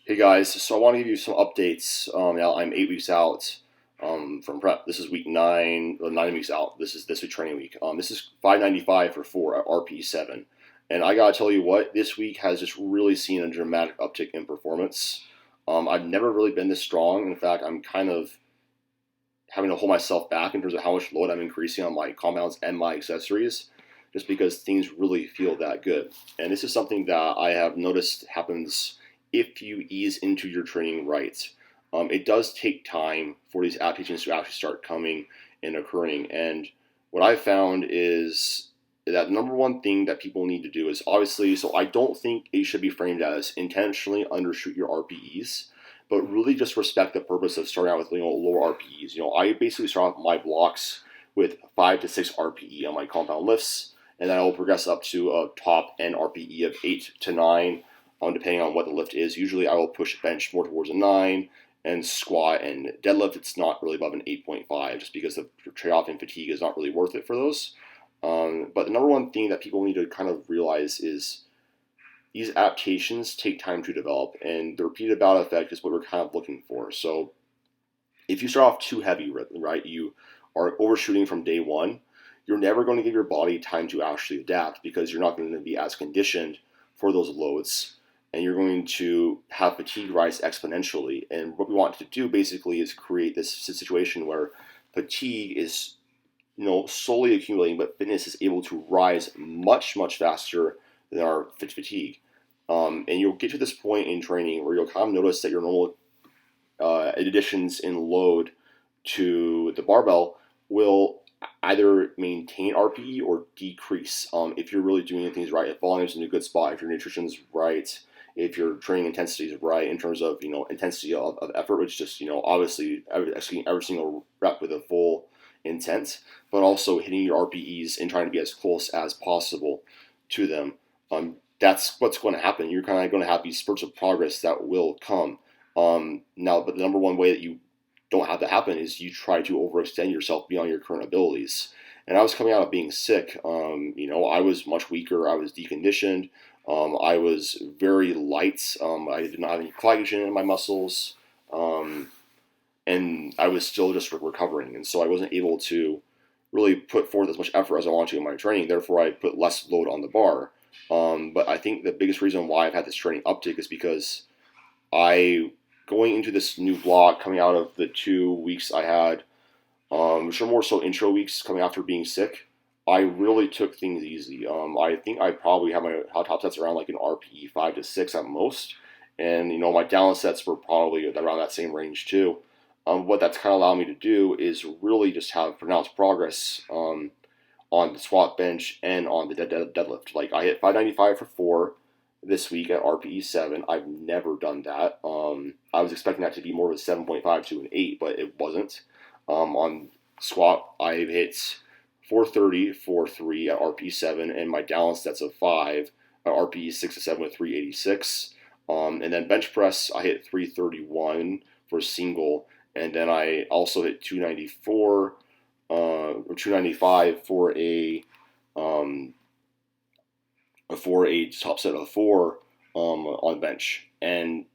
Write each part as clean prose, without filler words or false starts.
Hey guys, so I want to give you some updates. Now I'm 8 weeks out from prep. This is week 9, 9 weeks out. This week training week. This is 595 for 4 at RP7, and I gotta tell you what, this week has just really seen a dramatic uptick in performance. I've never really been this strong. In fact, I'm kind of having to hold myself back in terms of how much load I'm increasing on my compounds and my accessories, just because things really feel that good. And this is something that I have noticed happens if you ease into your training right. It does take time for these adaptations to actually start coming and occurring. And what I've found is that the number one thing that people need to do is obviously, so I don't think it should be framed as intentionally undershoot your RPEs, but really just respect the purpose of starting out with lower RPEs. I basically start off my blocks with 5 to 6 RPE on my compound lifts, and then I will progress up to a top end RPE of 8 to 9, depending on what the lift is. Usually I will push bench more towards a 9, and squat and deadlift it's not really above an 8.5, just because the trade-off in fatigue is not really worth it for those. But the number one thing that people need to kind of realize is these adaptations take time to develop, and the repeated bout effect is what we're kind of looking for. So if you start off too heavy, right, you are overshooting from day one, you're never going to give your body time to actually adapt, because you're not going to be as conditioned for those loads, and you're going to have fatigue rise exponentially. And what we want to do basically is create this situation where fatigue is slowly accumulating, but fitness is able to rise much, much faster than our fatigue. And you'll get to this point in training where you'll kind of notice that your normal additions in load to the barbell will either maintain RPE or decrease if you're really doing things right. If volume's in a good spot, if your nutrition's right, if your training intensity is right in terms of intensity of effort, which just obviously executing every single rep with a full intent, but also hitting your RPEs and trying to be as close as possible to them. That's what's going to happen. You're kind of going to have these spurts of progress that will come. Now, but the number one way that you don't have that happen is you try to overextend yourself beyond your current abilities. And I was coming out of being sick. I was much weaker. I was deconditioned. I was very light. I did not have any glycogen in my muscles. And I was still just recovering. And so I wasn't able to really put forth as much effort as I wanted to in my training. Therefore, I put less load on the bar. But I think the biggest reason why I've had this training uptick is because going into this new block, coming out of the 2 weeks I had, which are more so intro weeks coming after being sick, I really took things easy. I think I probably have my top sets around like an RPE 5 to 6 at most. And, my down sets were probably around that same range too. What that's kind of allowed me to do is really just have pronounced progress on the squat, bench, and on the deadlift. Like I hit 595 for 4 this week at RPE 7. I've never done that. I was expecting that to be more of a 7.5 to an 8, but it wasn't. On squat, I hit 430 for 3 at RPE 7, and my down sets of 5 at RPE 6 to 7 with 386. And then bench press, I hit 331 for single, and then I also hit 294 or 295 for a top set of 4 on bench. And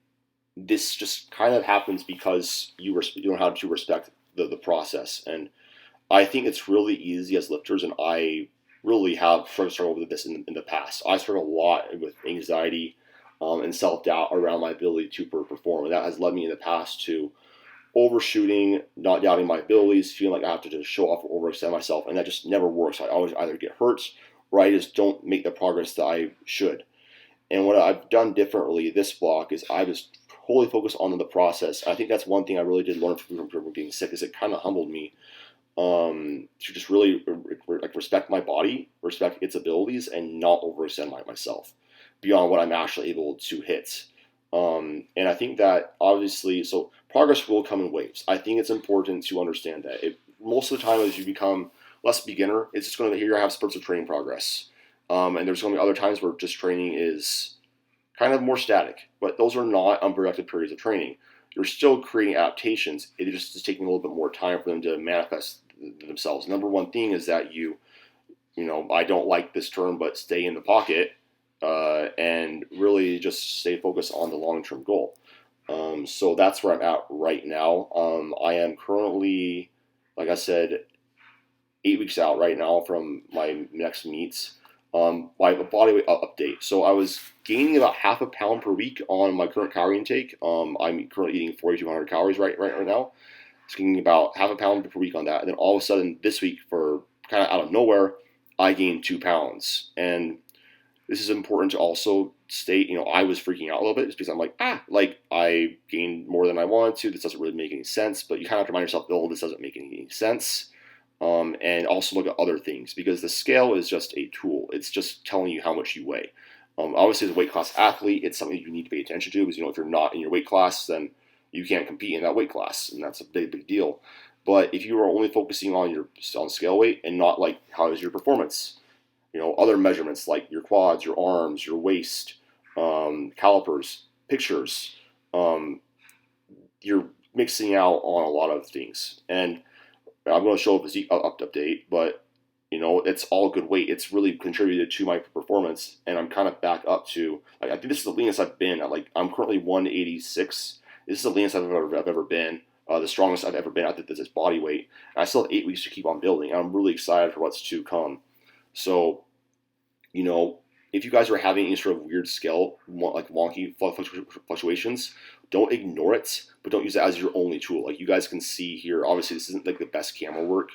this just kind of happens because you don't have to respect the process. And I think it's really easy as lifters, and I really have struggled with this in the past. I struggle a lot with anxiety and self-doubt around my ability to perform, and that has led me in the past to overshooting, not doubting my abilities, feeling like I have to just show off or overextend myself, and that just never works. I always either get hurt or I just don't make the progress that I should. And what I've done differently this block is I was wholly focused on the process. I think that's one thing I really did learn from being sick, is it kind of humbled me to just really respect my body, respect its abilities, and not overextend myself beyond what I'm actually able to hit. And I think that obviously, so progress will come in waves. I think it's important to understand that. Most of the time, as you become less beginner, it's just going to, you're going to have spurts of training progress. And there's going to be other times where just training is kind of more static, but those are not unproductive periods of training. You're still creating adaptations. It just is taking a little bit more time for them to manifest themselves. Number one thing is that I don't like this term, but stay in the pocket and really just stay focused on the long-term goal. So that's where I'm at right now. I am currently, like I said, 8 weeks out right now from my next meets. My body weight update. So I was gaining about half a pound per week on my current calorie intake. I'm currently eating 4,200 calories right now. It's gaining about half a pound per week on that. And then all of a sudden this week, for kind of out of nowhere, I gained 2 pounds. And this is important to also state, I was freaking out a little bit just because I'm like I gained more than I wanted to. This doesn't really make any sense. But you kind of have to remind yourself, Bill, this doesn't make any sense. And also look at other things, because the scale is just a tool. It's just telling you how much you weigh. Obviously, as a weight class athlete, it's something you need to pay attention to, because if you're not in your weight class, then you can't compete in that weight class, and that's a big deal. But if you are only focusing on scale weight and not like how is your performance, other measurements like your quads, your arms, your waist, calipers, pictures, um, you're mixing out on a lot of things. And I'm going to show a physique update, but it's all good weight. It's really contributed to my performance, and I'm kind of back up to, like, I think this is the leanest I've been. I'm currently 186. This is the leanest I've ever been. The strongest I've ever been at this body weight. And I still have 8 weeks to keep on building. And I'm really excited for what's to come. So, if you guys are having any sort of weird scale, like wonky fluctuations, don't ignore it, but don't use it as your only tool. Like you guys can see here, obviously this isn't like the best camera work.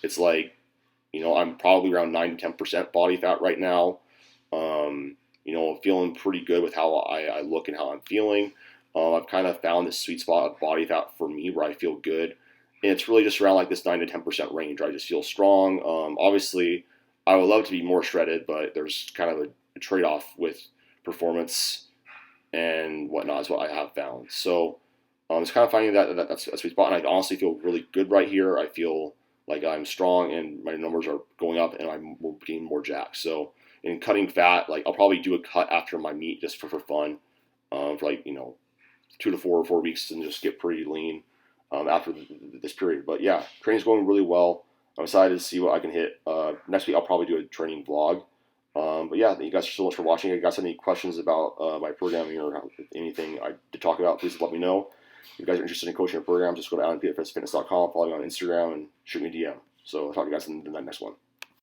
It's like, I'm probably around 9 to 10% body fat right now. Feeling pretty good with how I look and how I'm feeling. I've kind of found this sweet spot of body fat for me where I feel good. And it's really just around like this 9 to 10% range. I just feel strong. Obviously, I would love to be more shredded, but there's kind of a trade-off with performance and whatnot is what I have found. So it's kind of finding that's a sweet spot, and I honestly feel really good right here. I feel like I'm strong, and my numbers are going up, and I'm getting more jacked. So in cutting fat, like I'll probably do a cut after my meet just for fun, for like 2 to 4 weeks, and just get pretty lean after this period. But yeah, training's going really well. I'm excited to see what I can hit. Next week I'll probably do a training vlog. But yeah, thank you guys so much for watching. If you guys have any questions about my programming or anything I did talk about, please let me know. If you guys are interested in coaching or program, just go to AlanPFSFitness.com, follow me on Instagram, and shoot me a DM. So I'll talk to you guys in the next one.